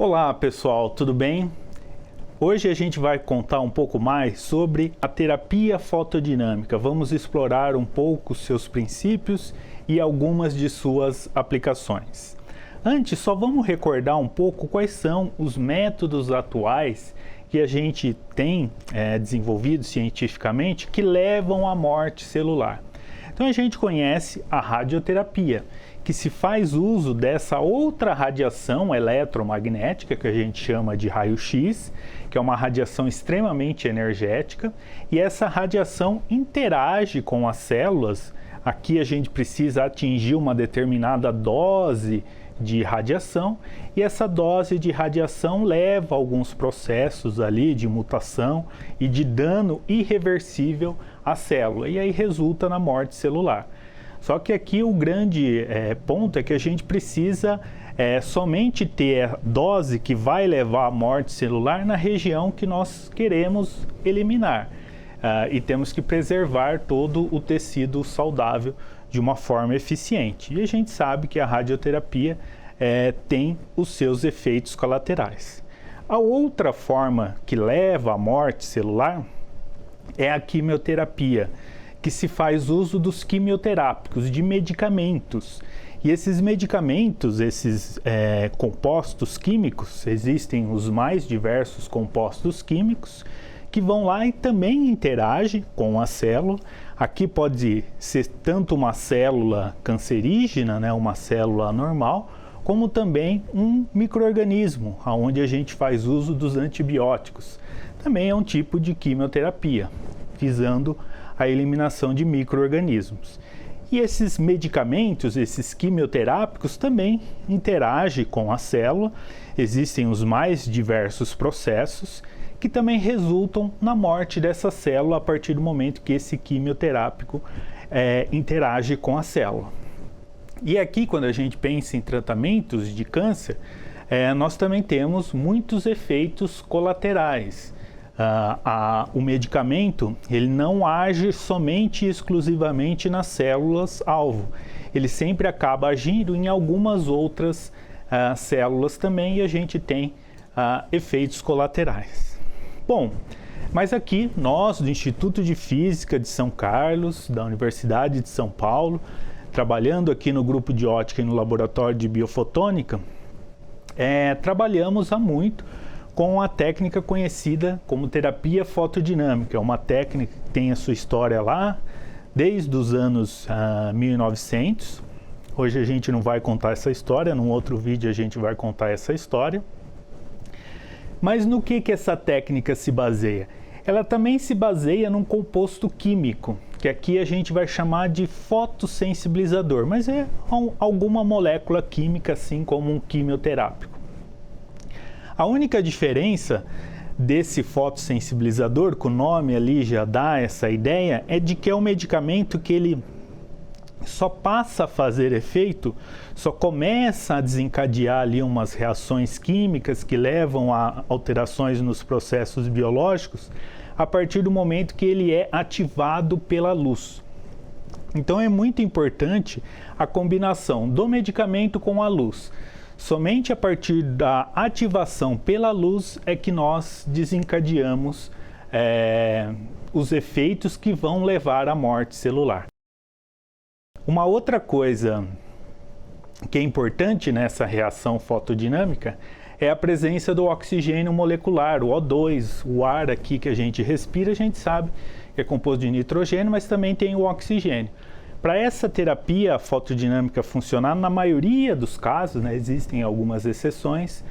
Olá pessoal, tudo bem? Hoje a gente vai contar um pouco mais sobre a terapia fotodinâmica. Vamos explorar um pouco seus princípios e algumas de suas aplicações. Antes, só vamos recordar um pouco quais são os métodos atuais que a gente tem desenvolvido cientificamente que levam à morte celular. Então a gente conhece a radioterapia, que se faz uso dessa outra radiação eletromagnética que a gente chama de raio-x, que é uma radiação extremamente energética, e essa radiação interage com as células. Aqui a gente precisa atingir uma determinada dose de radiação, e essa dose de radiação leva a alguns processos ali de mutação e de dano irreversível à célula, e aí resulta na morte celular. Só que aqui o grande ponto é que a gente precisa somente ter a dose que vai levar à morte celular na região que nós queremos eliminar. E temos que preservar todo o tecido saudável de uma forma eficiente. E a gente sabe que a radioterapia tem os seus efeitos colaterais. A outra forma que leva à morte celular é a quimioterapia, que se faz uso dos quimioterápicos, de medicamentos. E esses medicamentos, esses compostos químicos, existem os mais diversos compostos químicos, que vão lá e também interagem com a célula. Aqui pode ser tanto uma célula cancerígena, né, uma célula normal, como também um micro-organismo, onde a gente faz uso dos antibióticos. Também é um tipo de quimioterapia, visando a eliminação de micro-organismos. E esses medicamentos, esses quimioterápicos, também interagem com a célula. Existem os mais diversos processos que também resultam na morte dessa célula a partir do momento que esse quimioterápico interage com a célula. E aqui, quando a gente pensa em tratamentos de câncer, nós também temos muitos efeitos colaterais. O medicamento ele não age somente e exclusivamente nas células-alvo. Ele sempre acaba agindo em algumas outras células também, e a gente tem efeitos colaterais. Bom, mas aqui nós do Instituto de Física de São Carlos, da Universidade de São Paulo, trabalhando aqui no grupo de ótica e no laboratório de biofotônica, trabalhamos há muito com a técnica conhecida como terapia fotodinâmica. É uma técnica que tem a sua história lá desde os anos 1900. Hoje a gente não vai contar essa história, num outro vídeo a gente vai contar essa história. Mas no que essa técnica se baseia? Ela também se baseia num composto químico, que aqui a gente vai chamar de fotossensibilizador, mas é alguma molécula química, assim como um quimioterápico. A única diferença desse fotossensibilizador, que o nome ali já dá essa ideia, é de que é um medicamento que ele só passa a fazer efeito, só começa a desencadear ali umas reações químicas que levam a alterações nos processos biológicos a partir do momento que ele é ativado pela luz. Então é muito importante a combinação do medicamento com a luz. Somente a partir da ativação pela luz é que nós desencadeamos os efeitos que vão levar à morte celular. Uma outra coisa que é importante nessa reação fotodinâmica é a presença do oxigênio molecular, o O2, o ar aqui que a gente respira, a gente sabe que é composto de nitrogênio, mas também tem o oxigênio. Para essa terapia fotodinâmica funcionar, na maioria dos casos, né, existem algumas exceções,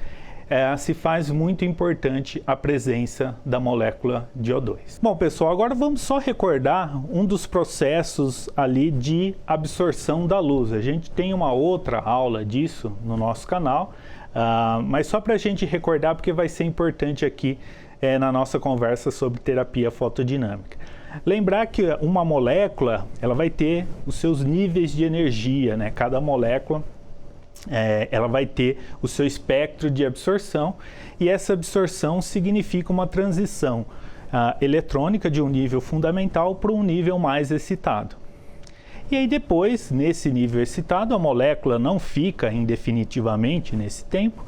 se faz muito importante a presença da molécula de O2. Bom, pessoal, agora vamos só recordar um dos processos ali de absorção da luz. A gente tem uma outra aula disso no nosso canal, mas só para a gente recordar, porque vai ser importante aqui na nossa conversa sobre terapia fotodinâmica. Lembrar que uma molécula ela vai ter os seus níveis de energia, né? Cada molécula ela vai ter o seu espectro de absorção, e essa absorção significa uma transição eletrônica de um nível fundamental para um nível mais excitado. E aí depois, nesse nível excitado, a molécula não fica indefinitivamente nesse tempo,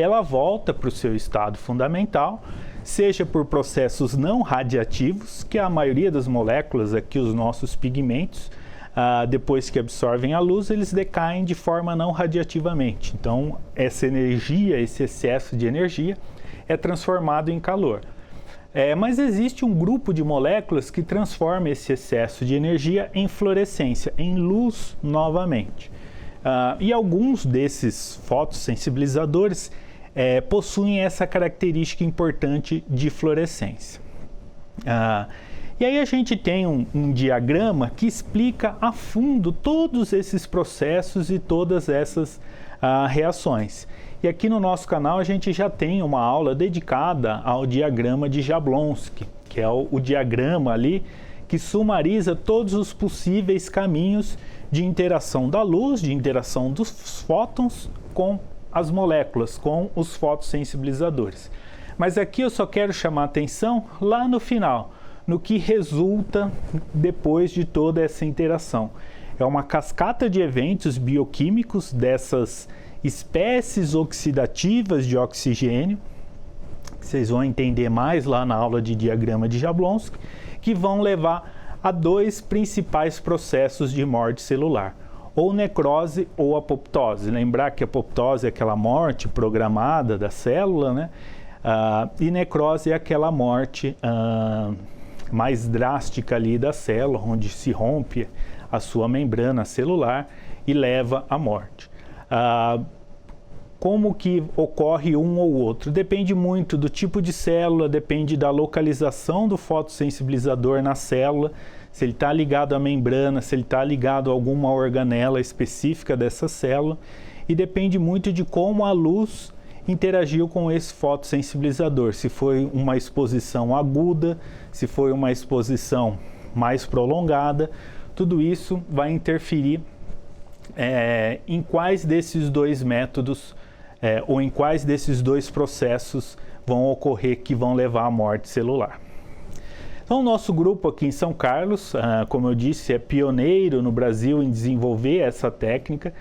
ela volta para o seu estado fundamental, seja por processos não radiativos, que a maioria das moléculas aqui, os nossos pigmentos, depois que absorvem a luz, eles decaem de forma não radiativamente. Então, essa energia, esse excesso de energia, é transformado em calor. Mas existe um grupo de moléculas que transforma esse excesso de energia em fluorescência, em luz novamente. E alguns desses fotossensibilizadores possuem essa característica importante de fluorescência. E aí a gente tem um diagrama que explica a fundo todos esses processos e todas essas reações. E aqui no nosso canal a gente já tem uma aula dedicada ao diagrama de Jablonski, que é o diagrama ali que sumariza todos os possíveis caminhos de interação da luz, de interação dos fótons com as moléculas, com os fotossensibilizadores. Mas aqui eu só quero chamar a atenção lá no final, no que resulta depois de toda essa interação. É uma cascata de eventos bioquímicos dessas espécies oxidativas de oxigênio, que vocês vão entender mais lá na aula de diagrama de Jablonski, que vão levar a dois principais processos de morte celular, ou necrose ou apoptose. Lembrar que a apoptose é aquela morte programada da célula, né? E necrose é aquela morte mais drástica ali da célula, onde se rompe a sua membrana celular e leva à morte. Como que ocorre um ou outro? Depende muito do tipo de célula, depende da localização do fotossensibilizador na célula, se ele está ligado à membrana, se ele está ligado a alguma organela específica dessa célula, e depende muito de como a luz interagiu com esse fotossensibilizador, se foi uma exposição aguda, se foi uma exposição mais prolongada, tudo isso vai interferir em quais desses dois métodos ou em quais desses dois processos vão ocorrer que vão levar à morte celular. Então, o nosso grupo aqui em São Carlos, como eu disse, é pioneiro no Brasil em desenvolver essa técnica,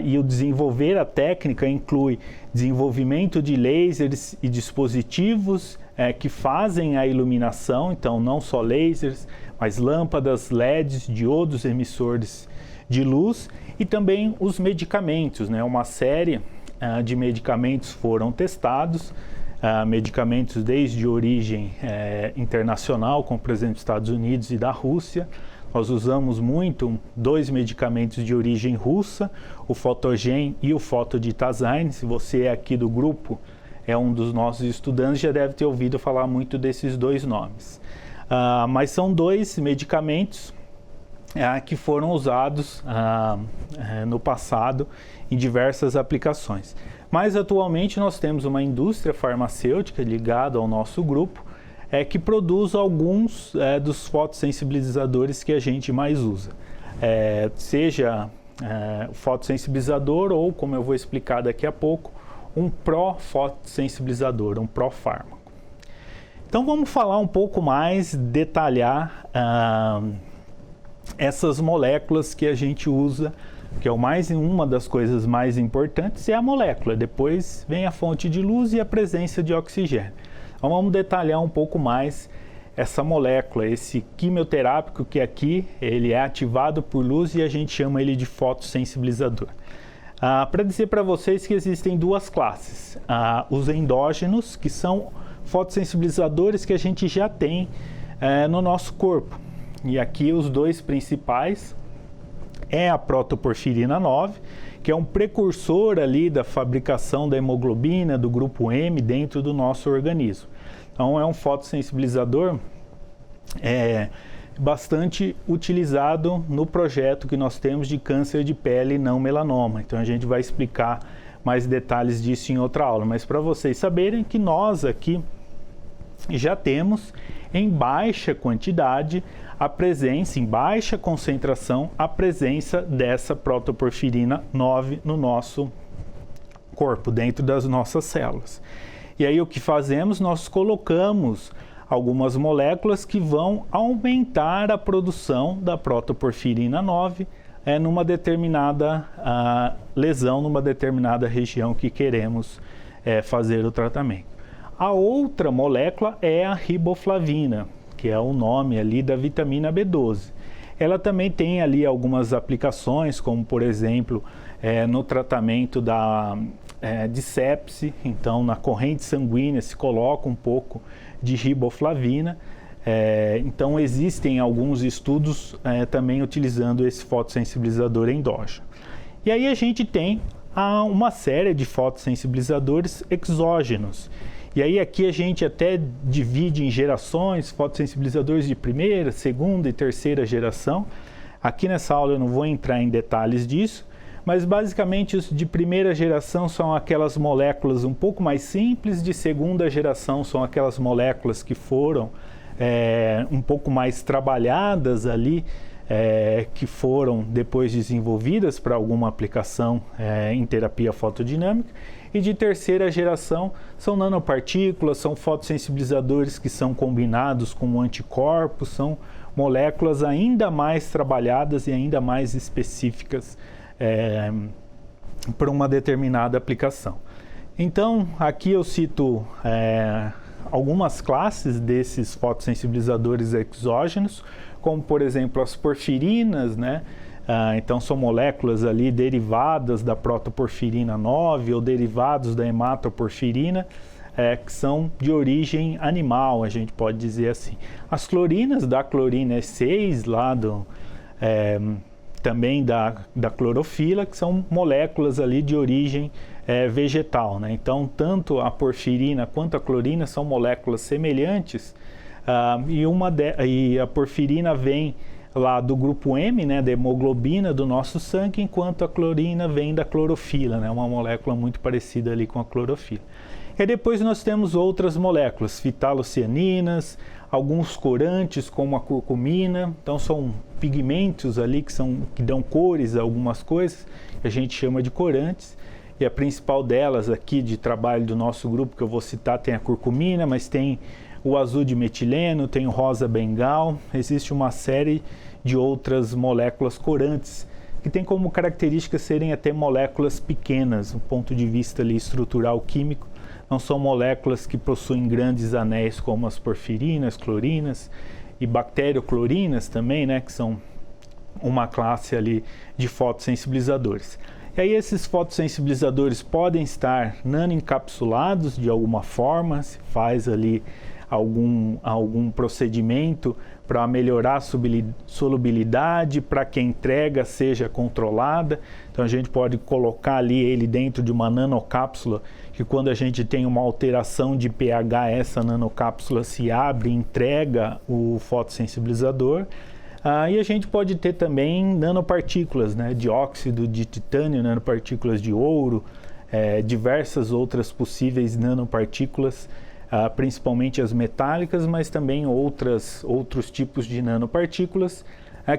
e o desenvolver a técnica inclui desenvolvimento de lasers e dispositivos que fazem a iluminação, então não só lasers, mas lâmpadas, LEDs, diodos emissores de luz, e também os medicamentos, né? Uma série de medicamentos foram testados, medicamentos desde origem internacional, como por exemplo Estados Unidos e da Rússia. Nós usamos muito dois medicamentos de origem russa, o Photogen e o Fotoditazyme. Se você é aqui do grupo, é um dos nossos estudantes, já deve ter ouvido falar muito desses dois nomes. Mas são dois medicamentos que foram usados no passado em diversas aplicações. Mas atualmente nós temos uma indústria farmacêutica ligada ao nosso grupo, que produz alguns dos fotossensibilizadores que a gente mais usa. Seja o fotossensibilizador ou, como eu vou explicar daqui a pouco, um pró-fotossensibilizador, um pró-fármaco. Então vamos falar um pouco mais, detalhar essas moléculas que a gente usa, que é uma das coisas mais importantes, é a molécula. Depois vem a fonte de luz e a presença de oxigênio. Então vamos detalhar um pouco mais essa molécula, esse quimioterápico que aqui ele é ativado por luz e a gente chama ele de fotossensibilizador. Para dizer para vocês que existem duas classes, os endógenos, que são fotossensibilizadores que a gente já tem no nosso corpo. E aqui os dois principais é a protoporfirina 9, que é um precursor ali da fabricação da hemoglobina, do grupo M, dentro do nosso organismo. Então é um fotossensibilizador bastante utilizado no projeto que nós temos de câncer de pele não melanoma. Então a gente vai explicar mais detalhes disso em outra aula, mas para vocês saberem que nós aqui já temos em baixa quantidade a presença, em baixa concentração, a presença dessa protoporfirina 9 no nosso corpo, dentro das nossas células. E aí o que fazemos? Nós colocamos algumas moléculas que vão aumentar a produção da protoporfirina 9 numa determinada lesão, numa determinada região que queremos fazer o tratamento. A outra molécula é a riboflavina, que é o nome ali da vitamina B12. Ela também tem ali algumas aplicações, como por exemplo, no tratamento de sepse. Então na corrente sanguínea se coloca um pouco de riboflavina. Então existem alguns estudos também utilizando esse fotossensibilizador endógeno. E aí a gente tem uma série de fotossensibilizadores exógenos. E aí aqui a gente até divide em gerações, fotossensibilizadores de primeira, segunda e terceira geração. Aqui nessa aula eu não vou entrar em detalhes disso, mas basicamente os de primeira geração são aquelas moléculas um pouco mais simples, de segunda geração são aquelas moléculas que foram um pouco mais trabalhadas ali, que foram depois desenvolvidas para alguma aplicação em terapia fotodinâmica. E de terceira geração são nanopartículas, são fotossensibilizadores que são combinados com anticorpos, são moléculas ainda mais trabalhadas e ainda mais específicas para uma determinada aplicação. Então, aqui eu cito algumas classes desses fotossensibilizadores exógenos, como por exemplo as porfirinas, né? Então são moléculas ali derivadas da protoporfirina 9 ou derivados da hematoporfirina, que são de origem animal, a gente pode dizer assim. As clorinas da clorina E6, lá também da clorofila, que são moléculas ali de origem vegetal, né? Então tanto a porfirina quanto a clorina são moléculas semelhantes, e a porfirina vem lá do grupo M, né, da hemoglobina do nosso sangue, enquanto a clorina vem da clorofila, né, uma molécula muito parecida ali com a clorofila. E depois nós temos outras moléculas, fitalocianinas, alguns corantes como a curcumina. Então são pigmentos ali que dão cores a algumas coisas, que a gente chama de corantes. E a principal delas aqui de trabalho do nosso grupo, que eu vou citar, tem a curcumina, mas tem o azul de metileno, tem o rosa bengal. Existe uma série de outras moléculas corantes que tem como característica serem até moléculas pequenas, do ponto de vista ali estrutural químico. Não são moléculas que possuem grandes anéis como as porfirinas, clorinas e bacterioclorinas também, né, que são uma classe ali de fotossensibilizadores. E aí esses fotossensibilizadores podem estar nanoencapsulados de alguma forma, se faz ali algum procedimento para melhorar a solubilidade, para que a entrega seja controlada. Então a gente pode colocar ali ele dentro de uma nanocápsula, que quando a gente tem uma alteração de pH, essa nanocápsula se abre e entrega o fotossensibilizador. E a gente pode ter também nanopartículas, né, de óxido de titânio, nanopartículas de ouro, diversas outras possíveis nanopartículas, principalmente as metálicas, mas também outros tipos de nanopartículas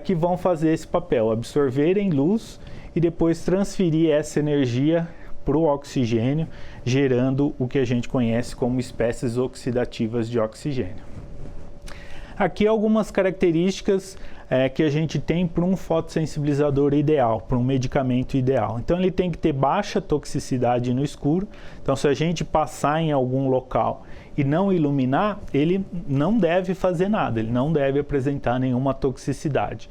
que vão fazer esse papel, absorverem luz e depois transferir essa energia para o oxigênio, gerando o que a gente conhece como espécies oxidativas de oxigênio. Aqui algumas características que a gente tem para um fotossensibilizador ideal, para um medicamento ideal. Então ele tem que ter baixa toxicidade no escuro. Então se a gente passar em algum local e não iluminar, ele não deve fazer nada, ele não deve apresentar nenhuma toxicidade.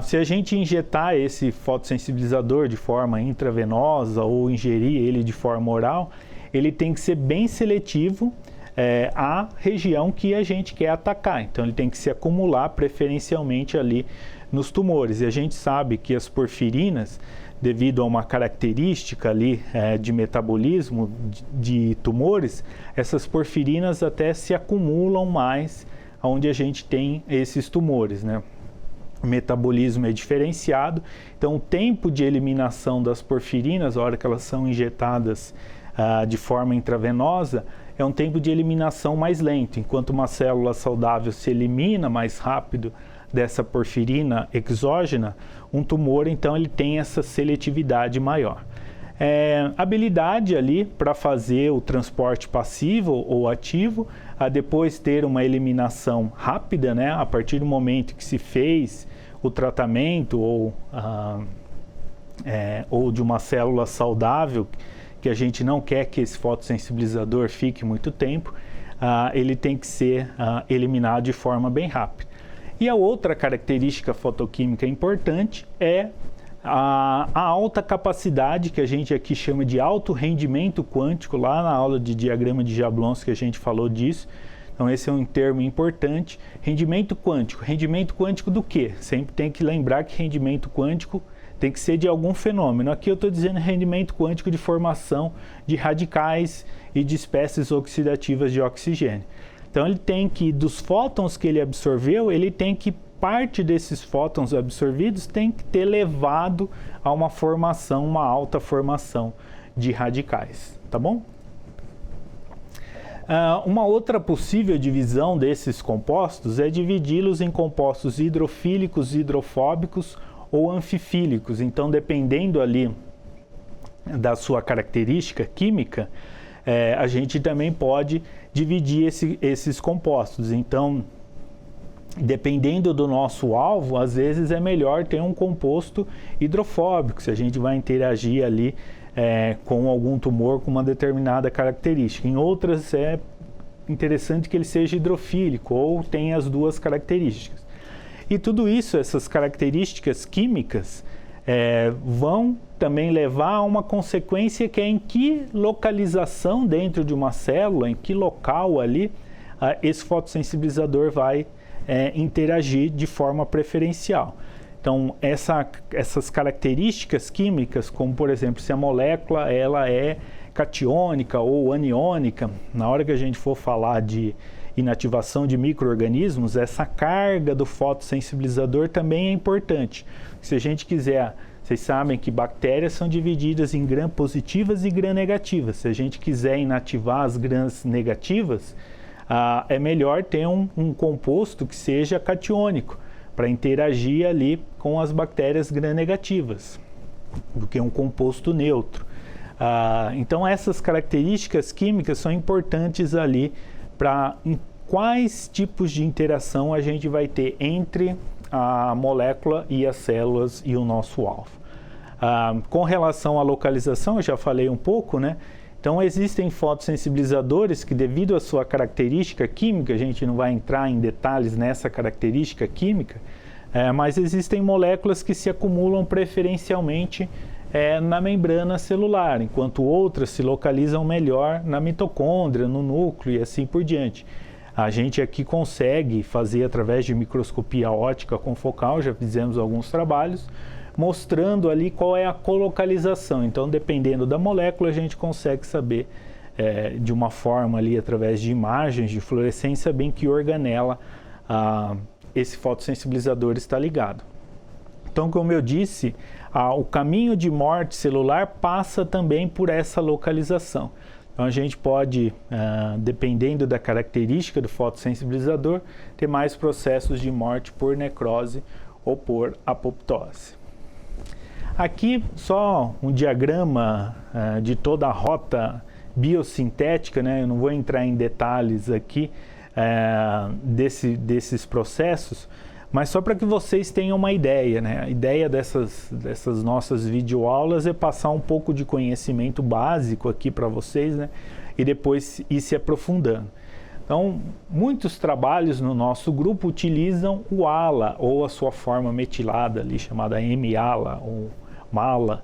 Se a gente injetar esse fotossensibilizador de forma intravenosa ou ingerir ele de forma oral, ele tem que ser bem seletivo a região que a gente quer atacar. Então ele tem que se acumular preferencialmente ali nos tumores. E a gente sabe que as porfirinas, devido a uma característica ali de metabolismo de tumores, essas porfirinas até se acumulam mais onde a gente tem esses tumores, né? O metabolismo é diferenciado, então o tempo de eliminação das porfirinas, a hora que elas são injetadas de forma intravenosa, é um tempo de eliminação mais lento. Enquanto uma célula saudável se elimina mais rápido dessa porfirina exógena, um tumor, então, ele tem essa seletividade maior. Habilidade ali para fazer o transporte passivo ou ativo, a depois ter uma eliminação rápida, né? A partir do momento que se fez o tratamento ou de uma célula saudável porque a gente não quer que esse fotossensibilizador fique muito tempo, ele tem que ser eliminado de forma bem rápida. E a outra característica fotoquímica importante é a alta capacidade, que a gente aqui chama de alto rendimento quântico. Lá na aula de diagrama de Jablonski a gente falou disso. Então esse é um termo importante. Rendimento quântico do quê? Sempre tem que lembrar que rendimento quântico tem que ser de algum fenômeno. Aqui eu estou dizendo rendimento quântico de formação de radicais e de espécies oxidativas de oxigênio. Então ele tem que, dos fótons que ele absorveu, ele tem que, parte desses fótons absorvidos tem que ter levado a uma formação, uma alta formação de radicais, tá bom? Uma outra possível divisão desses compostos é dividi-los em compostos hidrofílicos, hidrofóbicos ou anfifílicos. Então, dependendo ali da sua característica química, a gente também pode dividir esses compostos. Então, dependendo do nosso alvo, às vezes é melhor ter um composto hidrofóbico, se a gente vai interagir ali com algum tumor com uma determinada característica. Em outras é interessante que ele seja hidrofílico ou tenha as duas características. E tudo isso, essas características químicas, vão também levar a uma consequência que é em que localização dentro de uma célula, em que local ali, esse fotossensibilizador vai interagir de forma preferencial. Então, essas características químicas, como por exemplo, se a molécula ela é catiônica ou aniônica, na hora que a gente for falar de inativação de micro-organismos, essa carga do fotossensibilizador também é importante. Se a gente quiser, vocês sabem que bactérias são divididas em gram positivas e gram negativas. Se a gente quiser inativar as grãs negativas, é melhor ter um composto que seja catiônico, para interagir ali com as bactérias gram-negativas, do que um composto neutro. Então essas características químicas são importantes ali para em quais tipos de interação a gente vai ter entre a molécula e as células e o nosso alvo. Com relação à localização, eu já falei um pouco, né? Então existem fotossensibilizadores que, devido à sua característica química, a gente não vai entrar em detalhes nessa característica química, mas existem moléculas que se acumulam preferencialmente na membrana celular, enquanto outras se localizam melhor na mitocôndria, no núcleo e assim por diante. A gente aqui consegue fazer através de microscopia óptica confocal, já fizemos alguns trabalhos, mostrando ali qual é a colocalização. Então, dependendo da molécula, a gente consegue saber de uma forma ali, através de imagens de fluorescência, bem que organela esse fotossensibilizador está ligado. Então, como eu disse, o caminho de morte celular passa também por essa localização. Então, a gente pode, dependendo da característica do fotossensibilizador, ter mais processos de morte por necrose ou por apoptose. Aqui só um diagrama de toda a rota biosintética, né? Eu não vou entrar em detalhes aqui desses processos, mas só para que vocês tenham uma ideia, né? A ideia dessas nossas videoaulas é passar um pouco de conhecimento básico aqui para vocês, né? E depois ir se aprofundando. Então, muitos trabalhos no nosso grupo utilizam o ALA, ou a sua forma metilada ali, chamada M-ALA, ou MALA,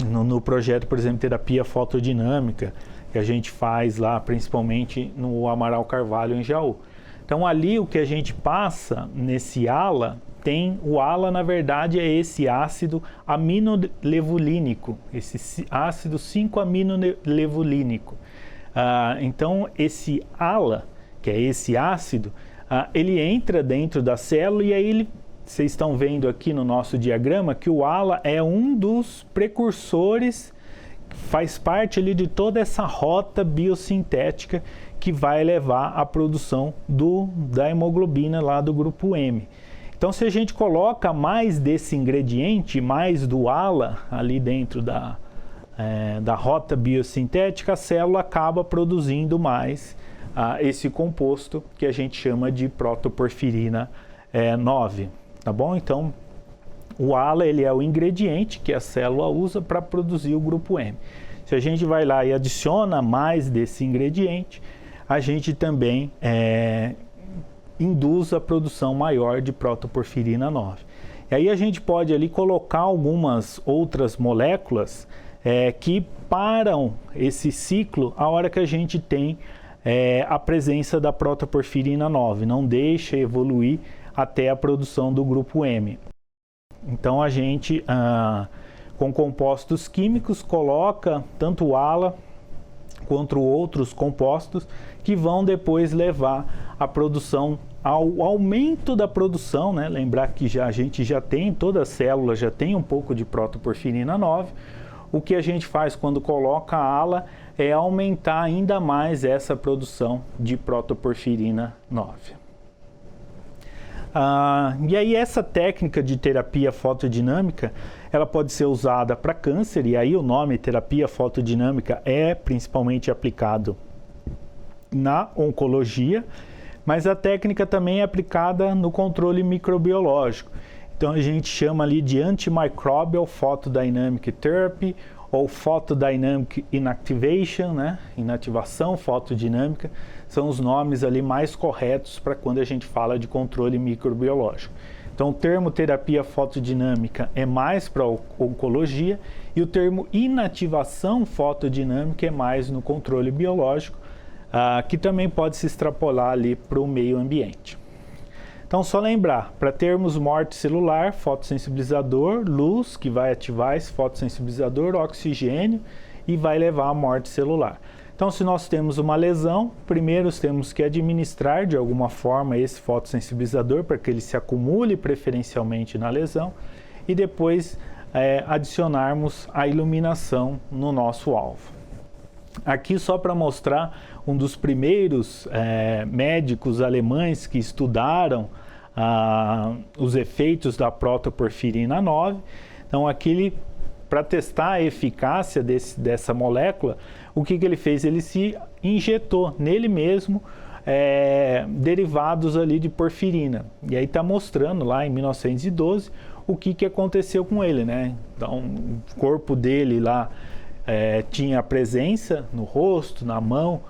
no projeto, por exemplo, terapia fotodinâmica, que a gente faz lá, principalmente no Amaral Carvalho, em Jaú. Então, ali o que a gente passa nesse ALA, o ALA, na verdade, é esse ácido aminolevulínico, esse ácido 5-aminolevulínico. Então, esse ALA, que é esse ácido, ele entra dentro da célula e aí vocês estão vendo aqui no nosso diagrama que o ALA é um dos precursores, faz parte ali de toda essa rota biosintética que vai levar à produção da hemoglobina lá do grupo M. Então, se a gente coloca mais desse ingrediente, mais do ALA ali dentro da rota biosintética, a célula acaba produzindo mais esse composto que a gente chama de protoporfirina 9, tá bom? Então, o ALA ele é o ingrediente que a célula usa para produzir o grupo M. Se a gente vai lá e adiciona mais desse ingrediente, a gente também induz a produção maior de protoporfirina 9. E aí a gente pode ali colocar algumas outras moléculas que param esse ciclo a hora que a gente tem a presença da protoporfirina 9, não deixa evoluir até a produção do grupo M. Então a gente, com compostos químicos, coloca tanto o ALA quanto outros compostos que vão depois levar a produção ao aumento da produção, né? Lembrar que a gente já tem, toda célula já tem um pouco de protoporfirina 9. O que a gente faz quando coloca a ALA é aumentar ainda mais essa produção de protoporfirina 9. E aí essa técnica de terapia fotodinâmica, ela pode ser usada para câncer, e aí o nome terapia fotodinâmica é principalmente aplicado na oncologia, mas a técnica também é aplicada no controle microbiológico. Então a gente chama ali de antimicrobial photodynamic therapy ou photodynamic inactivation, né? Inativação fotodinâmica, são os nomes ali mais corretos para quando a gente fala de controle microbiológico. Então o termo terapia fotodinâmica é mais para oncologia e o termo inativação fotodinâmica é mais no controle biológico, que também pode se extrapolar ali para o meio ambiente. Então só lembrar, para termos morte celular, fotossensibilizador, luz, que vai ativar esse fotossensibilizador, oxigênio, e vai levar à morte celular. Então se nós temos uma lesão, primeiro temos que administrar de alguma forma esse fotossensibilizador para que ele se acumule preferencialmente na lesão, e depois adicionarmos a iluminação no nosso alvo. Aqui só para mostrar um dos primeiros médicos alemães que estudaram os efeitos da protoporfirina 9. Então aqui, para testar a eficácia dessa molécula, o que ele fez? Ele se injetou nele mesmo derivados ali de porfirina. E aí está mostrando lá em 1912 o que aconteceu com ele, né? Então o corpo dele lá tinha a presença no rosto, na mão,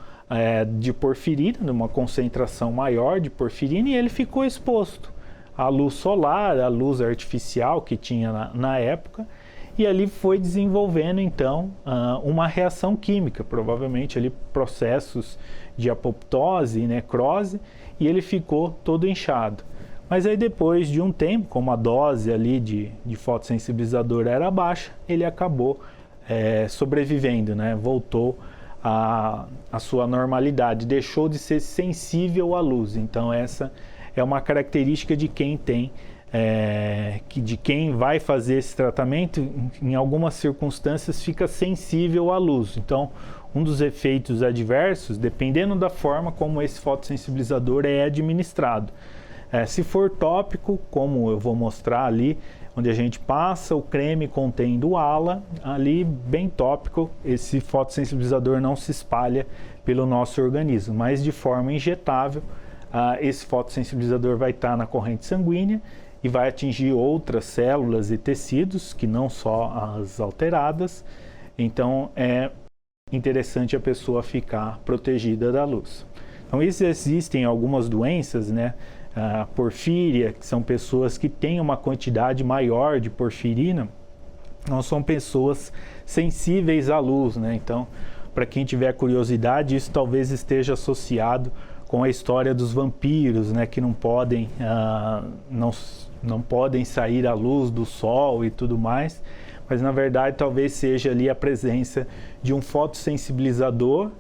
de porfirina, de uma concentração maior de porfirina, e ele ficou exposto à luz solar, à luz artificial que tinha na época, e ali foi desenvolvendo então uma reação química, provavelmente ali processos de apoptose e necrose, e ele ficou todo inchado. Mas aí depois de um tempo, como a dose ali de fotossensibilizador era baixa, ele acabou sobrevivendo, né? Voltou à sua normalidade, deixou de ser sensível à luz. Então essa é uma característica de quem tem, de quem vai fazer esse tratamento, em algumas circunstâncias fica sensível à luz. Então um dos efeitos adversos, dependendo da forma como esse fotossensibilizador é administrado. Se for tópico, como eu vou mostrar ali, onde a gente passa o creme contendo ALA, ali bem tópico, esse fotossensibilizador não se espalha pelo nosso organismo, mas de forma injetável, esse fotossensibilizador vai estar na corrente sanguínea e vai atingir outras células e tecidos, que não só as alteradas. Então é interessante a pessoa ficar protegida da luz. Então existem algumas doenças, né? A porfíria, que são pessoas que têm uma quantidade maior de porfirina, não são pessoas sensíveis à luz, né? Então, para quem tiver curiosidade, isso talvez esteja associado com a história dos vampiros, né? Que não podem sair à luz do sol e tudo mais, mas na verdade talvez seja ali a presença de um fotossensibilizador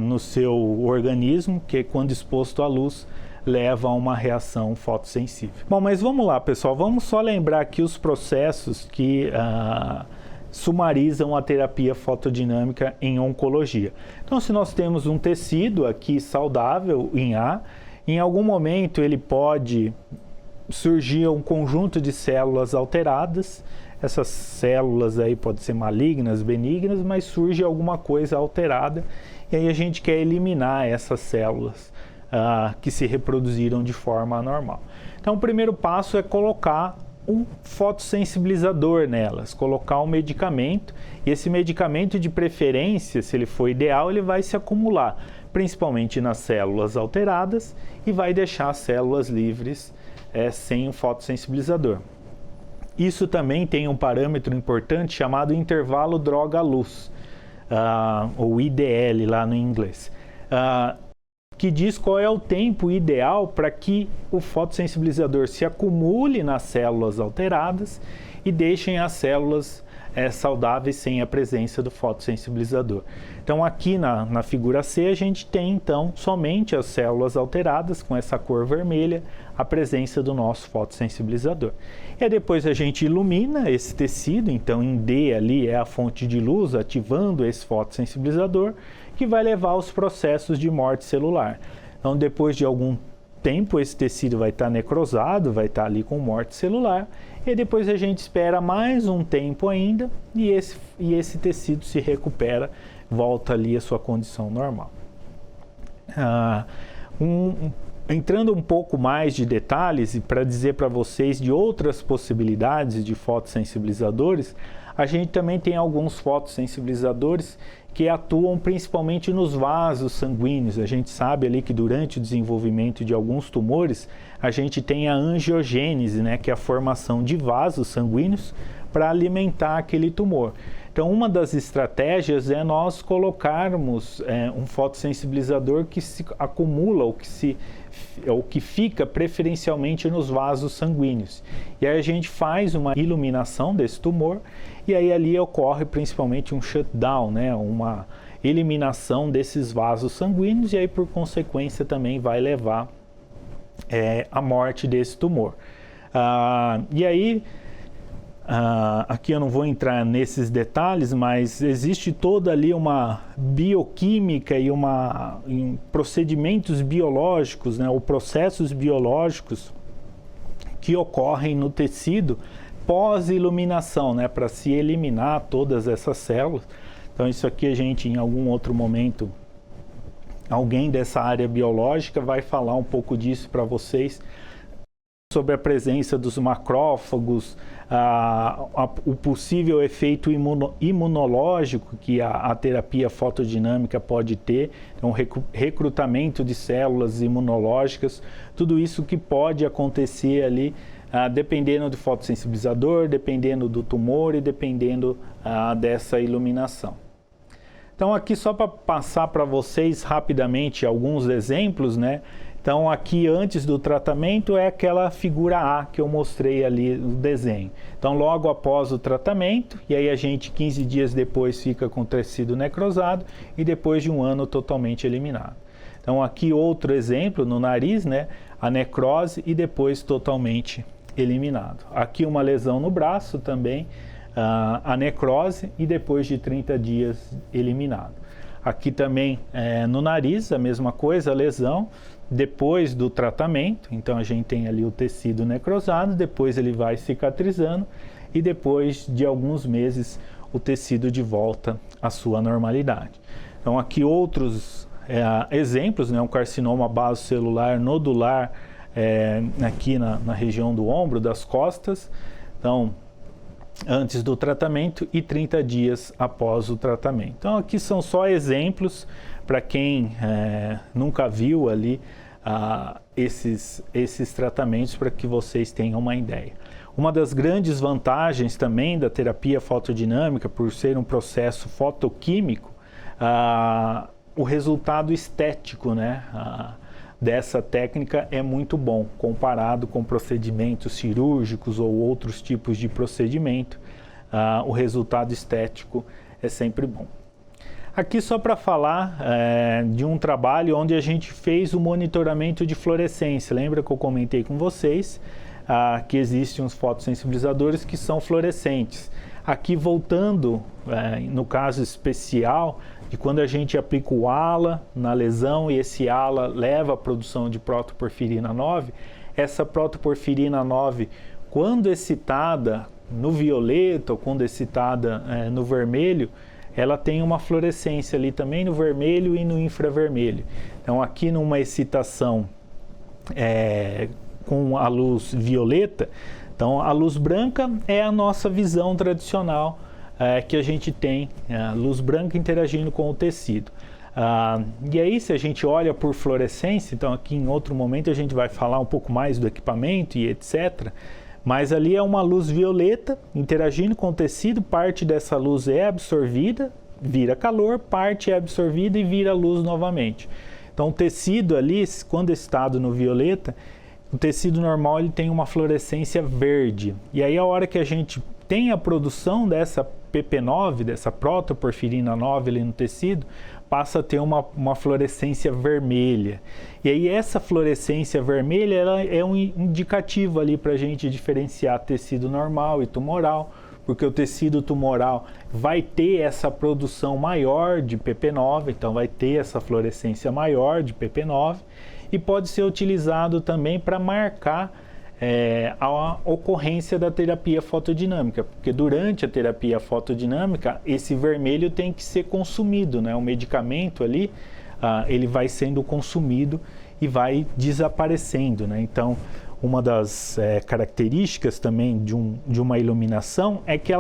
no seu organismo, que quando exposto à luz leva a uma reação fotossensível. Bom, mas vamos lá, pessoal, vamos só lembrar aqui os processos que sumarizam a terapia fotodinâmica em oncologia. Então, se nós temos um tecido aqui saudável em A, em algum momento ele pode surgir um conjunto de células alteradas. Essas células aí podem ser malignas, benignas, mas surge alguma coisa alterada e aí a gente quer eliminar essas células que se reproduziram de forma anormal. Então o primeiro passo é colocar um fotossensibilizador nelas, colocar um medicamento, e esse medicamento, de preferência, se ele for ideal, ele vai se acumular principalmente nas células alteradas e vai deixar as células livres sem um fotossensibilizador. Isso também tem um parâmetro importante chamado intervalo droga-luz, ou IDL lá no inglês, que diz qual é o tempo ideal para que o fotossensibilizador se acumule nas células alteradas e deixem as células saudáveis sem a presença do fotossensibilizador. Então aqui na figura C a gente tem então somente as células alteradas com essa cor vermelha, a presença do nosso fotossensibilizador. E depois a gente ilumina esse tecido, então em D ali é a fonte de luz ativando esse fotossensibilizador, que vai levar aos processos de morte celular. Então depois de algum tempo esse tecido vai estar necrosado, vai estar ali com morte celular, e depois a gente espera mais um tempo ainda e esse tecido se recupera, volta ali à sua condição normal. Entrando um pouco mais de detalhes e para dizer para vocês de outras possibilidades de fotossensibilizadores, a gente também tem alguns fotossensibilizadores que atuam principalmente nos vasos sanguíneos. A gente sabe ali que durante o desenvolvimento de alguns tumores, a gente tem a angiogênese, né, que é a formação de vasos sanguíneos para alimentar aquele tumor. Então, uma das estratégias é nós colocarmos um fotossensibilizador que se acumula ou que fica preferencialmente nos vasos sanguíneos. E aí a gente faz uma iluminação desse tumor e aí ali ocorre principalmente um shutdown, né, uma eliminação desses vasos sanguíneos e aí por consequência também vai levar à morte desse tumor. E aí aqui eu não vou entrar nesses detalhes, mas existe toda ali uma bioquímica e procedimentos biológicos, né, ou processos biológicos que ocorrem no tecido pós-iluminação, né, para se eliminar todas essas células. Então isso aqui a gente em algum outro momento, alguém dessa área biológica vai falar um pouco disso para vocês, sobre a presença dos macrófagos, o possível efeito imunológico que a terapia fotodinâmica pode ter, então recrutamento de células imunológicas, tudo isso que pode acontecer ali, dependendo do fotossensibilizador, dependendo do tumor e dependendo dessa iluminação. Então aqui só para passar para vocês rapidamente alguns exemplos, né? Então aqui antes do tratamento é aquela figura A que eu mostrei ali no desenho. Então logo após o tratamento, e aí a gente 15 dias depois fica com o tecido necrosado e depois de um ano totalmente eliminado. Então aqui outro exemplo no nariz, né? A necrose e depois totalmente eliminado. Aqui uma lesão no braço também, a necrose e depois de 30 dias eliminado. Aqui também no nariz a mesma coisa, a lesão depois do tratamento, então a gente tem ali o tecido necrosado, depois ele vai cicatrizando e depois de alguns meses o tecido de volta à sua normalidade. Então aqui outros exemplos, né, um carcinoma basocelular nodular aqui na região do ombro, das costas, então antes do tratamento e 30 dias após o tratamento. Então aqui são só exemplos para quem nunca viu ali esses tratamentos, para que vocês tenham uma ideia. Uma das grandes vantagens também da terapia fotodinâmica, por ser um processo fotoquímico, o resultado estético, né, dessa técnica é muito bom, comparado com procedimentos cirúrgicos ou outros tipos de procedimento. O resultado estético é sempre bom. Aqui só para falar de um trabalho onde a gente fez o monitoramento de fluorescência. Lembra que eu comentei com vocês que existem uns fotossensibilizadores que são fluorescentes. Aqui voltando, no caso especial, de quando a gente aplica o ALA na lesão e esse ALA leva à produção de protoporfirina 9, essa protoporfirina 9, quando excitada no violeta ou quando excitada no vermelho, ela tem uma fluorescência ali também no vermelho e no infravermelho. Então aqui numa excitação com a luz violeta, Então, a luz branca é a nossa visão tradicional que a gente tem, a luz branca interagindo com o tecido. E aí, se a gente olha por fluorescência, então aqui em outro momento a gente vai falar um pouco mais do equipamento e etc. Mas ali é uma luz violeta interagindo com o tecido, parte dessa luz é absorvida, vira calor, parte é absorvida e vira luz novamente. Então o tecido ali, quando estado no violeta, o tecido normal ele tem uma fluorescência verde. E aí a hora que a gente tem a produção dessa PP9, dessa protoporfirina 9 ali no tecido, passa a ter uma fluorescência vermelha. E aí essa fluorescência vermelha ela é um indicativo ali para a gente diferenciar tecido normal e tumoral, porque o tecido tumoral vai ter essa produção maior de PP9, então vai ter essa fluorescência maior de PP9 e pode ser utilizado também para marcar a ocorrência da terapia fotodinâmica, porque durante a terapia fotodinâmica esse vermelho tem que ser consumido, né? O medicamento ali ele vai sendo consumido e vai desaparecendo, né? Então uma das características também de uma iluminação é que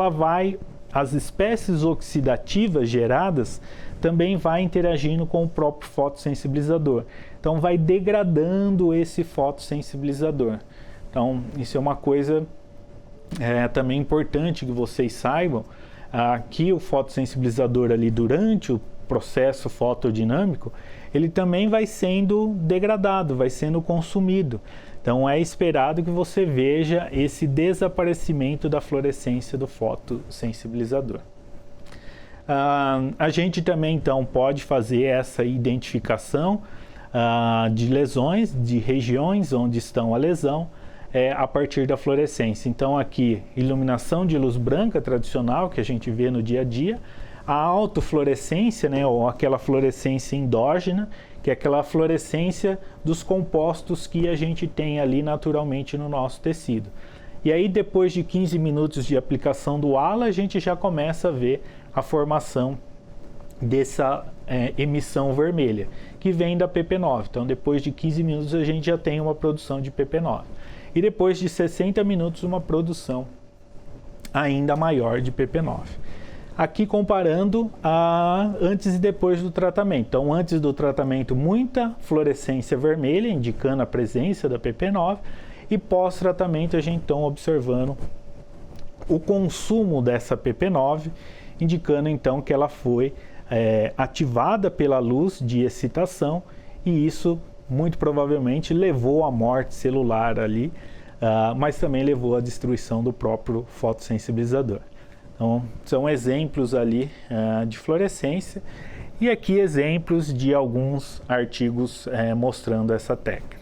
as espécies oxidativas geradas também vai interagindo com o próprio fotossensibilizador, então vai degradando esse fotossensibilizador. Então, isso é uma coisa também importante que vocês saibam, que o fotossensibilizador ali durante o processo fotodinâmico, ele também vai sendo degradado, vai sendo consumido. Então, é esperado que você veja esse desaparecimento da fluorescência do fotossensibilizador. A gente também, então, pode fazer essa identificação de lesões, de regiões onde estão a lesão, a partir da fluorescência. Então aqui, iluminação de luz branca tradicional que a gente vê no dia a dia, a autofluorescência, né, ou aquela fluorescência endógena, que é aquela fluorescência dos compostos que a gente tem ali naturalmente no nosso tecido. E aí depois de 15 minutos de aplicação do ALA, a gente já começa a ver a formação dessa emissão vermelha, que vem da PP9. Então depois de 15 minutos a gente já tem uma produção de PP9. E depois de 60 minutos uma produção ainda maior de PP9. Aqui comparando antes e depois do tratamento. Então antes do tratamento muita fluorescência vermelha, indicando a presença da PP9, e pós-tratamento a gente está observando o consumo dessa PP9, indicando então que ela foi ativada pela luz de excitação, e isso muito provavelmente levou à morte celular ali, mas também levou à destruição do próprio fotossensibilizador. Então, são exemplos ali de fluorescência, e aqui exemplos de alguns artigos mostrando essa técnica.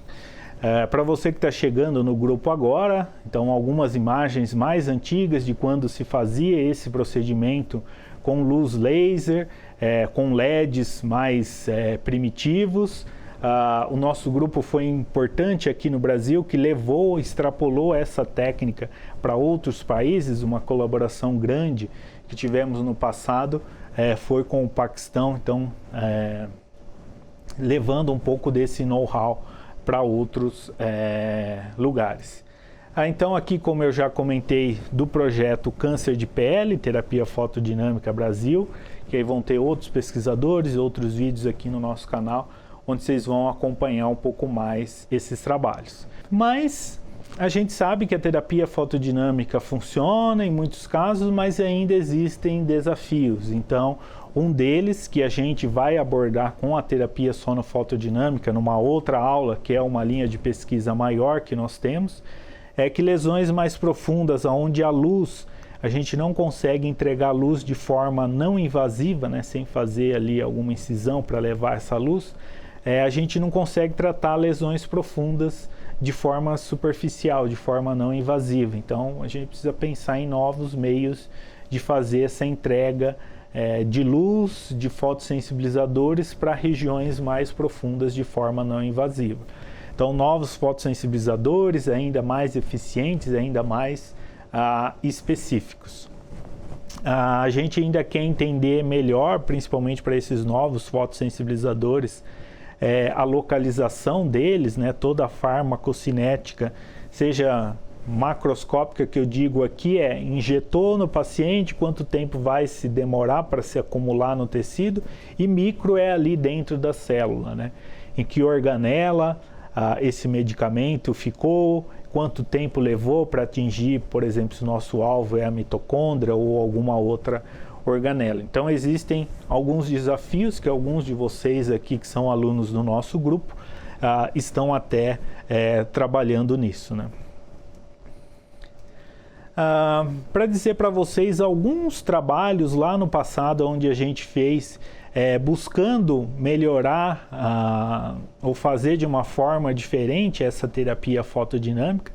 Para você que está chegando no grupo agora, então algumas imagens mais antigas de quando se fazia esse procedimento com luz laser, com LEDs mais primitivos. O nosso grupo foi importante aqui no Brasil, que extrapolou essa técnica para outros países. Uma colaboração grande que tivemos no passado foi com o Paquistão, então levando um pouco desse know-how para outros lugares. Então aqui, como eu já comentei, do projeto Câncer de Pele, Terapia Fotodinâmica Brasil, que aí vão ter outros pesquisadores, outros vídeos aqui no nosso canal, onde vocês vão acompanhar um pouco mais esses trabalhos. Mas a gente sabe que a terapia fotodinâmica funciona em muitos casos, mas ainda existem desafios. Então, um deles que a gente vai abordar com a terapia sonofotodinâmica numa outra aula, que é uma linha de pesquisa maior que nós temos, é que lesões mais profundas, onde a luz, a gente não consegue entregar luz de forma não invasiva, né, sem fazer ali alguma incisão para levar essa luz, a gente não consegue tratar lesões profundas de forma superficial, de forma não invasiva. Então, a gente precisa pensar em novos meios de fazer essa entrega de luz, de fotossensibilizadores para regiões mais profundas de forma não invasiva. Então, novos fotossensibilizadores ainda mais eficientes, ainda mais específicos. A gente ainda quer entender melhor, principalmente para esses novos fotossensibilizadores, a localização deles, né, toda a farmacocinética, seja macroscópica que eu digo aqui é injetou no paciente, quanto tempo vai se demorar para se acumular no tecido, e micro é ali dentro da célula, né? Em que organela esse medicamento ficou, quanto tempo levou para atingir, por exemplo, se o nosso alvo é a mitocôndria ou alguma outra organela. Então existem alguns desafios que alguns de vocês aqui que são alunos do nosso grupo estão até trabalhando nisso, né? Para dizer para vocês alguns trabalhos lá no passado onde a gente fez buscando melhorar ou fazer de uma forma diferente essa terapia fotodinâmica.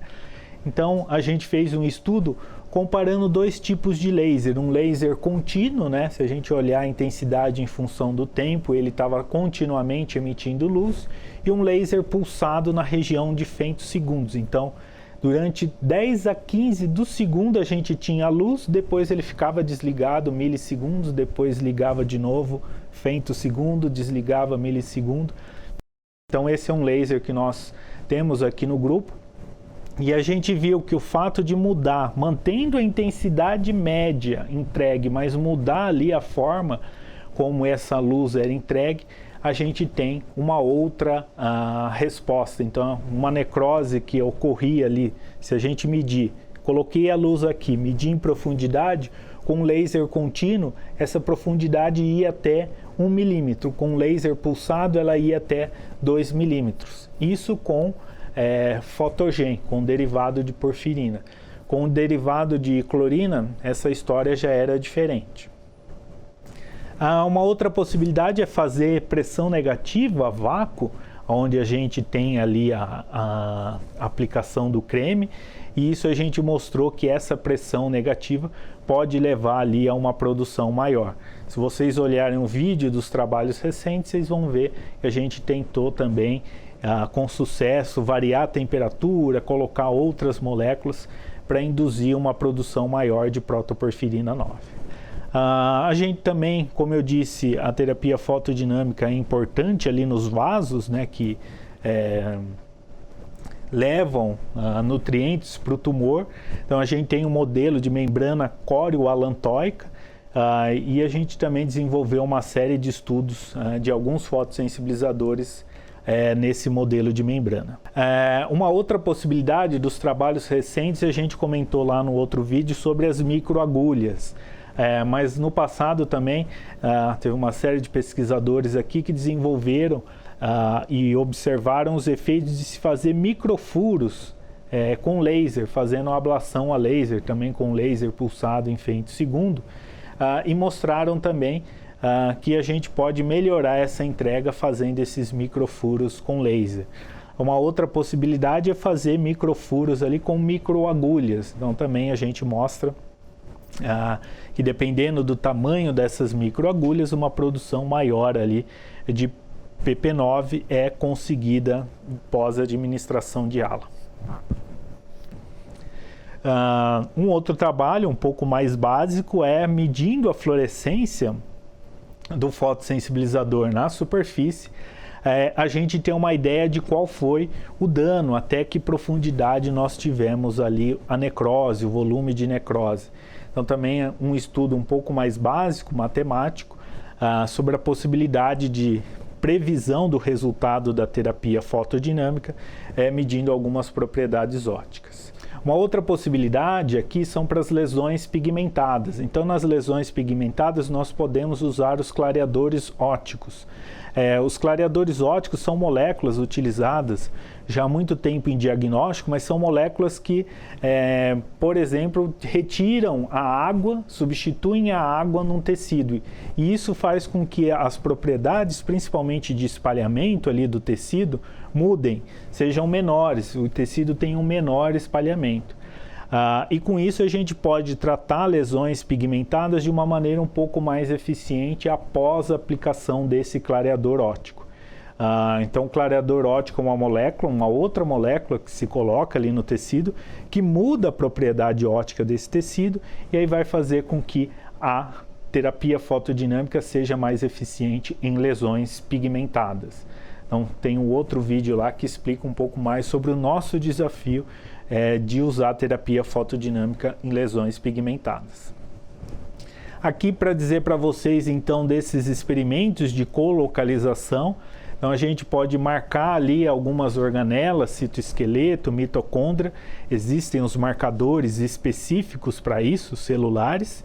Então a gente fez um estudo comparando dois tipos de laser, um laser contínuo, né? Se a gente olhar a intensidade em função do tempo, ele estava continuamente emitindo luz, e um laser pulsado na região de femtosegundos. Então, durante 10 a 15 do segundo a gente tinha luz, depois ele ficava desligado milissegundos, depois ligava de novo femtosegundo, desligava milissegundo. Então esse é um laser que nós temos aqui no grupo. E a gente viu que o fato de mudar, mantendo a intensidade média entregue, mas mudar ali a forma como essa luz era entregue, a gente tem uma outra resposta. Então, uma necrose que ocorria ali, se a gente medir, coloquei a luz aqui, medi em profundidade, com laser contínuo, essa profundidade ia até 1 milímetro. Com laser pulsado, ela ia até 2 milímetros. Isso com fotogen, com derivado de porfirina. Com o derivado de clorina, essa história já era diferente. Uma outra possibilidade é fazer pressão negativa a vácuo, onde a gente tem ali a aplicação do creme, e isso a gente mostrou que essa pressão negativa pode levar ali a uma produção maior. Se vocês olharem o vídeo dos trabalhos recentes, vocês vão ver que a gente tentou também com sucesso variar a temperatura, colocar outras moléculas para induzir uma produção maior de protoporfirina 9. A gente também, como eu disse, a terapia fotodinâmica é importante ali nos vasos, né, que levam nutrientes para o tumor. Então a gente tem um modelo de membrana córeo-alantóica e a gente também desenvolveu uma série de estudos de alguns fotossensibilizadores nesse modelo de membrana. Uma outra possibilidade dos trabalhos recentes, a gente comentou lá no outro vídeo sobre as microagulhas. Mas no passado também teve uma série de pesquisadores aqui que desenvolveram e observaram os efeitos de se fazer microfuros com laser, fazendo ablação a laser, também com laser pulsado em femtosegundo, e mostraram também que a gente pode melhorar essa entrega fazendo esses microfuros com laser. Uma outra possibilidade é fazer microfuros ali com microagulhas. Então também a gente mostra que dependendo do tamanho dessas microagulhas, uma produção maior ali de PP9 é conseguida pós administração de ala. Um outro trabalho um pouco mais básico é medindo a fluorescência do fotossensibilizador na superfície. A gente tem uma ideia de qual foi o dano, até que profundidade nós tivemos ali a necrose, o volume de necrose. Então também é um estudo um pouco mais básico, matemático, sobre a possibilidade de previsão do resultado da terapia fotodinâmica, medindo algumas propriedades ópticas. Uma outra possibilidade aqui são para as lesões pigmentadas. Então, nas lesões pigmentadas, nós podemos usar os clareadores ópticos. Os clareadores ópticos são moléculas utilizadas já há muito tempo em diagnóstico, mas são moléculas que, por exemplo, retiram a água, substituem a água num tecido. E isso faz com que as propriedades, principalmente de espalhamento ali do tecido, mudem, sejam menores, o tecido tem um menor espalhamento. E com isso a gente pode tratar lesões pigmentadas de uma maneira um pouco mais eficiente após a aplicação desse clareador óptico. Então o clareador óptico é uma molécula, uma outra molécula que se coloca ali no tecido, que muda a propriedade óptica desse tecido e aí vai fazer com que a terapia fotodinâmica seja mais eficiente em lesões pigmentadas. Então tem um outro vídeo lá que explica um pouco mais sobre o nosso desafio de usar a terapia fotodinâmica em lesões pigmentadas. Aqui para dizer para vocês então desses experimentos de colocalização, então a gente pode marcar ali algumas organelas, citoesqueleto, mitocôndria, existem os marcadores específicos para isso, celulares,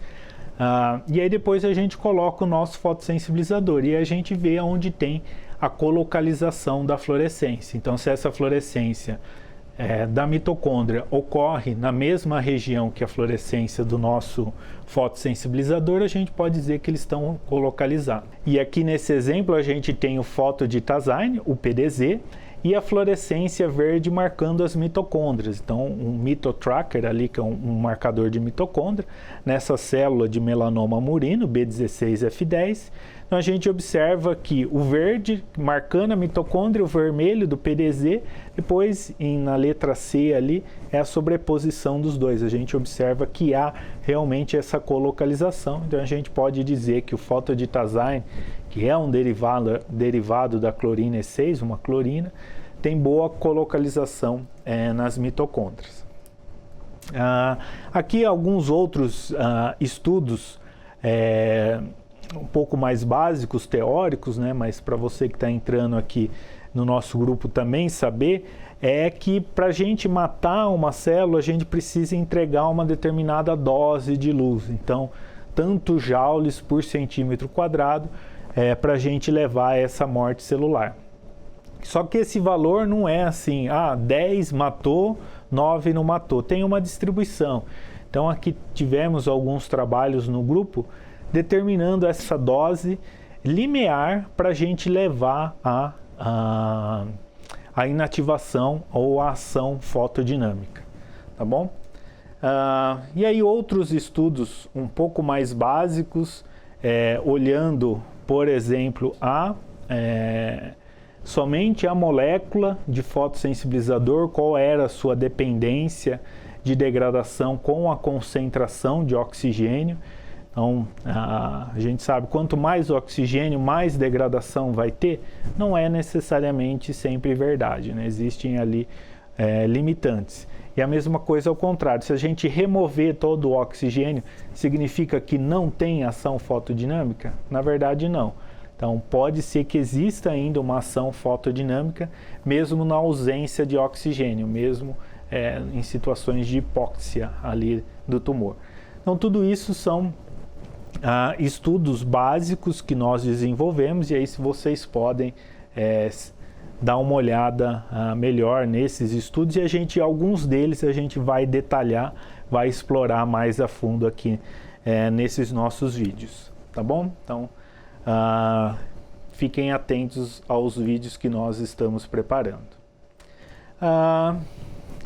e aí depois a gente coloca o nosso fotossensibilizador e a gente vê onde tem a colocalização da fluorescência. Então se essa fluorescência da mitocôndria ocorre na mesma região que a fluorescência do nosso fotossensibilizador, a gente pode dizer que eles estão colocalizados. E aqui nesse exemplo a gente tem o fotoditazine, o PDZ, e a fluorescência verde marcando as mitocôndrias. Então um mitotracker ali, que é um marcador de mitocôndria, nessa célula de melanoma murino, B16F10, então a gente observa que o verde marcando a mitocôndria, o vermelho do PDZ, depois na letra C ali é a sobreposição dos dois. A gente observa que há realmente essa colocalização, então a gente pode dizer que o fotoditazine, que é um derivado da clorina E6, uma clorina, tem boa colocalização nas mitocôndrias. Aqui alguns outros estudos um pouco mais básicos, teóricos, né? Mas para você que está entrando aqui no nosso grupo também saber, é que para a gente matar uma célula, a gente precisa entregar uma determinada dose de luz. Então, tanto joules por centímetro quadrado para a gente levar a essa morte celular. Só que esse valor não é assim, 10 matou, 9 não matou. Tem uma distribuição. Então, aqui tivemos alguns trabalhos no grupo determinando essa dose limiar para a gente levar a inativação ou a ação fotodinâmica, tá bom? E aí outros estudos um pouco mais básicos, olhando, por exemplo, somente a molécula de fotossensibilizador, qual era a sua dependência de degradação com a concentração de oxigênio. Então, a gente sabe, quanto mais oxigênio, mais degradação vai ter, não é necessariamente sempre verdade, né? Existem ali limitantes. E a mesma coisa ao contrário, se a gente remover todo o oxigênio, significa que não tem ação fotodinâmica? Na verdade, não. Então, pode ser que exista ainda uma ação fotodinâmica, mesmo na ausência de oxigênio, mesmo em situações de hipóxia ali do tumor. Então, tudo isso são estudos básicos que nós desenvolvemos, e aí se vocês podem dar uma olhada melhor nesses estudos, e alguns deles a gente vai detalhar, vai explorar mais a fundo aqui nesses nossos vídeos, tá bom? Então fiquem atentos aos vídeos que nós estamos preparando.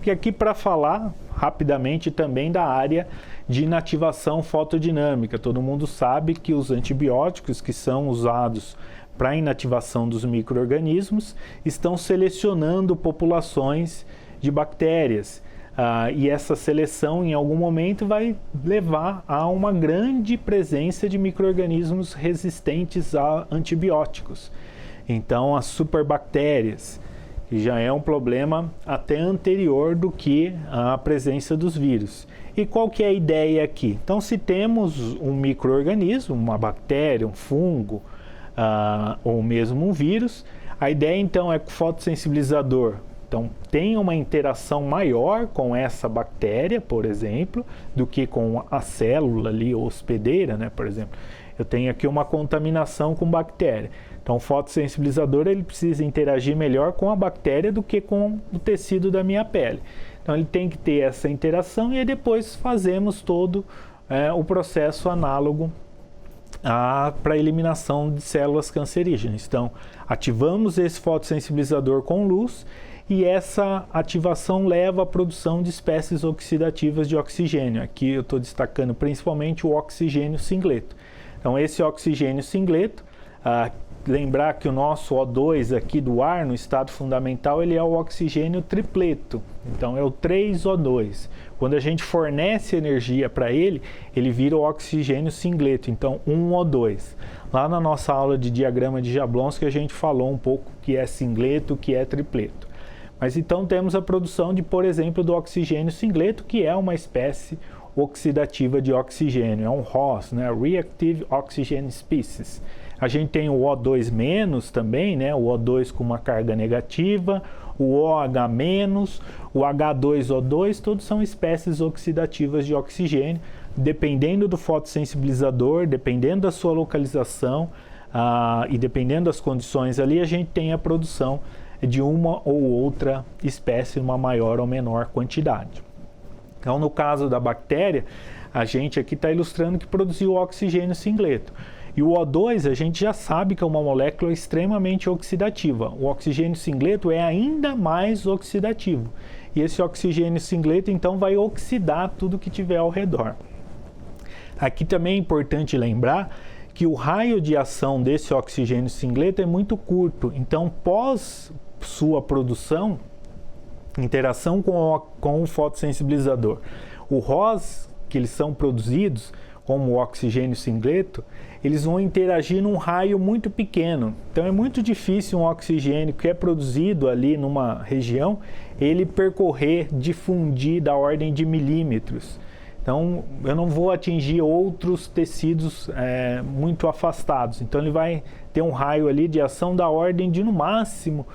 E aqui para falar rapidamente também da área de inativação fotodinâmica. Todo mundo sabe que os antibióticos que são usados para a inativação dos micro-organismos estão selecionando populações de bactérias. E essa seleção em algum momento vai levar a uma grande presença de micro-organismos resistentes a antibióticos. Então as superbactérias, que já é um problema até anterior do que a presença dos vírus. E qual que é a ideia aqui? Então, se temos um micro-organismo, uma bactéria, um fungo, ou mesmo um vírus, a ideia então é que o fotossensibilizador tem uma interação maior com essa bactéria, por exemplo, do que com a célula ali hospedeira, né? Por exemplo, eu tenho aqui uma contaminação com bactéria. Então, o fotossensibilizador ele precisa interagir melhor com a bactéria do que com o tecido da minha pele. Então, ele tem que ter essa interação e aí depois fazemos todo o processo análogo para a eliminação de células cancerígenas. Então, ativamos esse fotossensibilizador com luz e essa ativação leva à produção de espécies oxidativas de oxigênio. Aqui eu estou destacando principalmente o oxigênio singleto. Então, esse oxigênio singleto, lembrar que o nosso O2 aqui do ar, no estado fundamental, ele é o oxigênio tripleto. Então, é o 3O2. Quando a gente fornece energia para ele, ele vira o oxigênio singleto, então 1O2. Lá na nossa aula de diagrama de Jablonski, a gente falou um pouco o que é singleto, o que é tripleto. Mas então temos a produção de, por exemplo, do oxigênio singleto, que é uma espécie oxidativa de oxigênio, é um ROS, né? Reactive Oxygen Species. A gente tem o O2- também, né? O O2 com uma carga negativa, o OH-, o H2O2, todos são espécies oxidativas de oxigênio. Dependendo do fotossensibilizador, dependendo da sua localização e dependendo das condições ali, a gente tem a produção de uma ou outra espécie, uma maior ou menor quantidade. Então, no caso da bactéria, a gente aqui está ilustrando que produziu o oxigênio singleto. E o O2 a gente já sabe que é uma molécula extremamente oxidativa. O oxigênio singleto é ainda mais oxidativo. E esse oxigênio singleto então vai oxidar tudo que tiver ao redor. Aqui também é importante lembrar que o raio de ação desse oxigênio singleto é muito curto. Então, pós sua produção, interação com o fotossensibilizador, o ROS que eles são produzidos, como o oxigênio singleto, eles vão interagir num raio muito pequeno. Então é muito difícil um oxigênio que é produzido ali numa região, ele percorrer, difundir da ordem de milímetros. Então eu não vou atingir outros tecidos muito afastados. Então ele vai ter um raio ali de ação da ordem de no máximo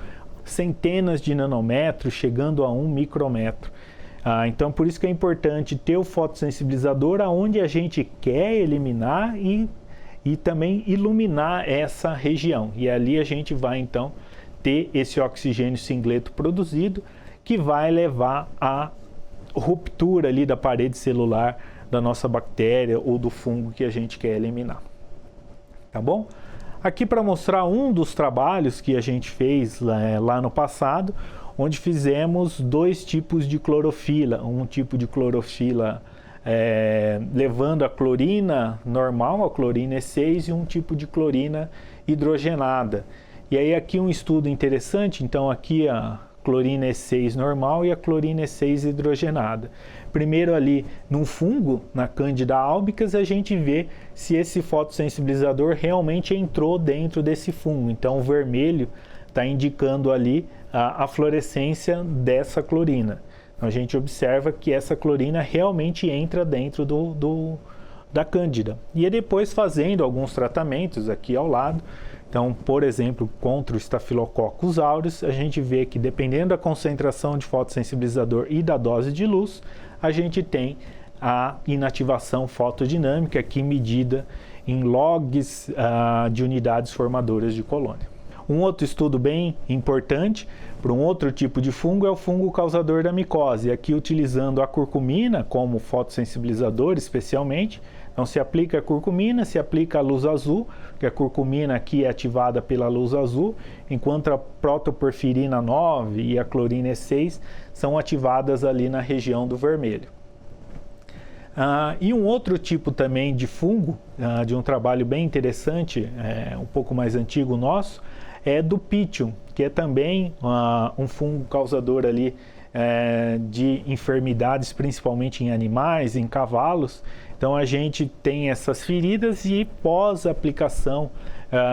centenas de nanômetros, chegando a 1 micrômetro. Então, por isso que é importante ter o fotossensibilizador aonde a gente quer eliminar e também iluminar essa região. E ali a gente vai, então, ter esse oxigênio singleto produzido, que vai levar à ruptura ali da parede celular da nossa bactéria ou do fungo que a gente quer eliminar. Tá bom? Aqui para mostrar um dos trabalhos que a gente fez lá no passado, onde fizemos dois tipos de clorofila, um tipo de clorofila levando a clorina normal, a clorina E6, e um tipo de clorina hidrogenada. E aí aqui um estudo interessante, então aqui a clorina E6 normal e a clorina E6 hidrogenada. Primeiro ali num fungo, na Candida albicans, a gente vê se esse fotossensibilizador realmente entrou dentro desse fungo. Então o vermelho está indicando ali a fluorescência dessa clorina. Então a gente observa que essa clorina realmente entra dentro da Cândida. E depois fazendo alguns tratamentos aqui ao lado, então, por exemplo, contra o Staphylococcus aureus, a gente vê que dependendo da concentração de fotossensibilizador e da dose de luz, a gente tem a inativação fotodinâmica aqui medida em logs de unidades formadoras de colônia. Um outro estudo bem importante para um outro tipo de fungo é o fungo causador da micose, aqui utilizando a curcumina como fotossensibilizador especialmente. Então se aplica a curcumina, se aplica a luz azul, que a curcumina aqui é ativada pela luz azul, enquanto a protoporfirina 9 e a clorina E6 são ativadas ali na região do vermelho. E um outro tipo também de fungo, de um trabalho bem interessante, um pouco mais antigo nosso, é do Pythium, que é também um fungo causador ali de enfermidades, principalmente em animais, em cavalos. Então a gente tem essas feridas e pós aplicação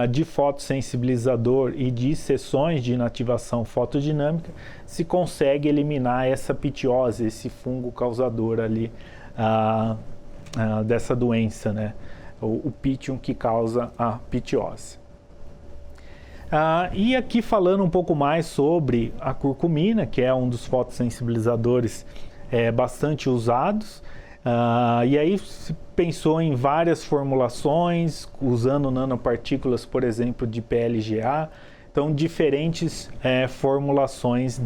de fotossensibilizador e de sessões de inativação fotodinâmica, se consegue eliminar essa pitiose, esse fungo causador ali dessa doença, né? O Pythium que causa a pitiose. E aqui falando um pouco mais sobre a curcumina, que é um dos fotossensibilizadores bastante usados. E aí se pensou em várias formulações, usando nanopartículas, por exemplo, de PLGA. Então, diferentes formulações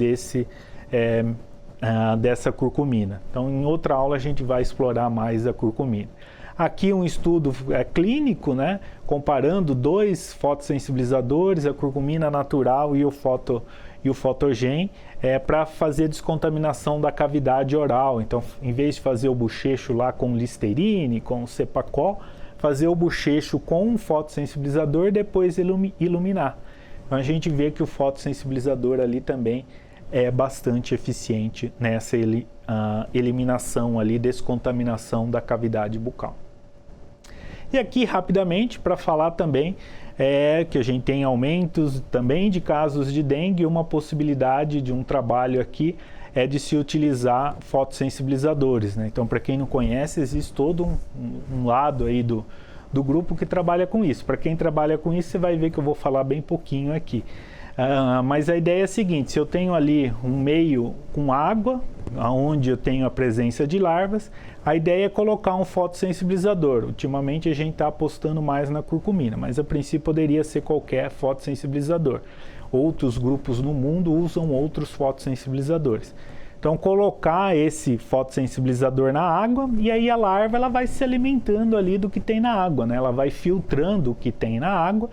dessa curcumina. Então, em outra aula a gente vai explorar mais a curcumina. Aqui um estudo clínico, né, comparando dois fotossensibilizadores, a curcumina natural e o Photogen, para fazer descontaminação da cavidade oral. Então, em vez de fazer o bochecho lá com Listerine, com Cepacol, fazer o bochecho com um fotossensibilizador e depois iluminar. Então, a gente vê que o fotossensibilizador ali também é bastante eficiente nessa eliminação ali, descontaminação da cavidade bucal. E aqui rapidamente para falar também é que a gente tem aumentos também de casos de dengue. Uma possibilidade de um trabalho aqui é de se utilizar fotossensibilizadores, né? Então, para quem não conhece, existe todo um lado aí do grupo que trabalha com isso. Para quem trabalha com isso, você vai ver que eu vou falar bem pouquinho aqui. Mas a ideia é a seguinte: se eu tenho ali um meio com água, onde eu tenho a presença de larvas, a ideia é colocar um fotossensibilizador. Ultimamente a gente está apostando mais na curcumina, mas a princípio poderia ser qualquer fotossensibilizador. Outros grupos no mundo usam outros fotossensibilizadores. Então, colocar esse fotossensibilizador na água, e aí a larva ela vai se alimentando ali do que tem na água, né? Ela vai filtrando o que tem na água,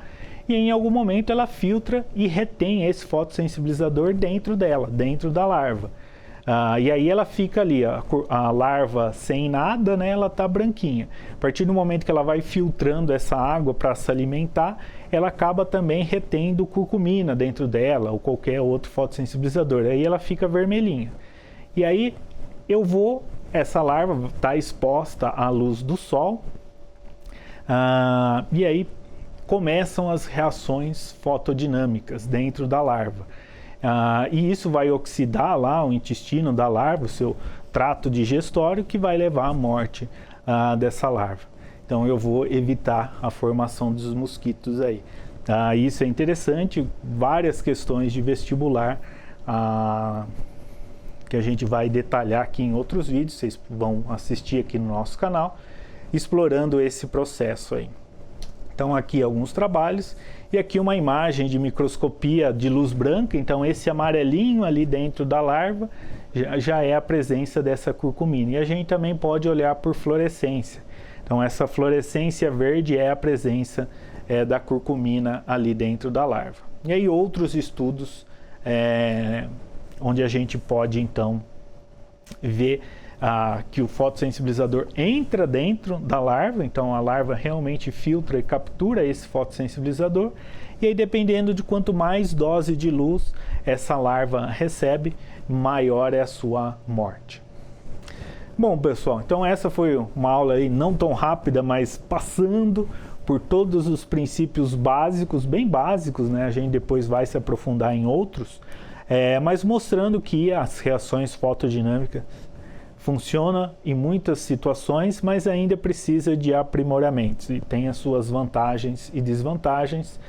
e em algum momento ela filtra e retém esse fotossensibilizador dentro dela, dentro da larva. E aí ela fica ali, a larva sem nada, né, ela está branquinha. A partir do momento que ela vai filtrando essa água para se alimentar, ela acaba também retendo curcumina dentro dela, ou qualquer outro fotossensibilizador. Aí ela fica vermelhinha. E aí essa larva está exposta à luz do sol, e aí começam as reações fotodinâmicas dentro da larva. E isso vai oxidar lá o intestino da larva, o seu trato digestório, que vai levar à morte dessa larva. Então eu vou evitar a formação dos mosquitos aí. Isso é interessante, várias questões de vestibular que a gente vai detalhar aqui em outros vídeos, vocês vão assistir aqui no nosso canal, explorando esse processo aí. Então aqui alguns trabalhos, e aqui uma imagem de microscopia de luz branca. Então esse amarelinho ali dentro da larva já é a presença dessa curcumina. E a gente também pode olhar por fluorescência. Então essa fluorescência verde é a presença da curcumina ali dentro da larva. E aí outros estudos onde a gente pode então ver que o fotossensibilizador entra dentro da larva, então a larva realmente filtra e captura esse fotossensibilizador, e aí dependendo de quanto mais dose de luz essa larva recebe, maior é a sua morte. Bom, pessoal, então essa foi uma aula aí não tão rápida, mas passando por todos os princípios básicos, bem básicos, né? A gente depois vai se aprofundar em outros, mas mostrando que as reações fotodinâmicas funciona em muitas situações, mas ainda precisa de aprimoramentos e tem as suas vantagens e desvantagens.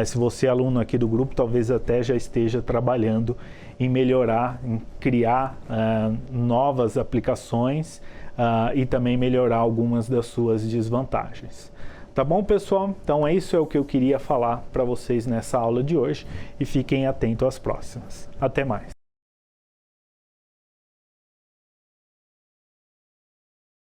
Se você é aluno aqui do grupo, talvez até já esteja trabalhando em melhorar, em criar novas aplicações e também melhorar algumas das suas desvantagens. Tá bom, pessoal? Então isso é o que eu queria falar para vocês nessa aula de hoje, e fiquem atentos às próximas. Até mais!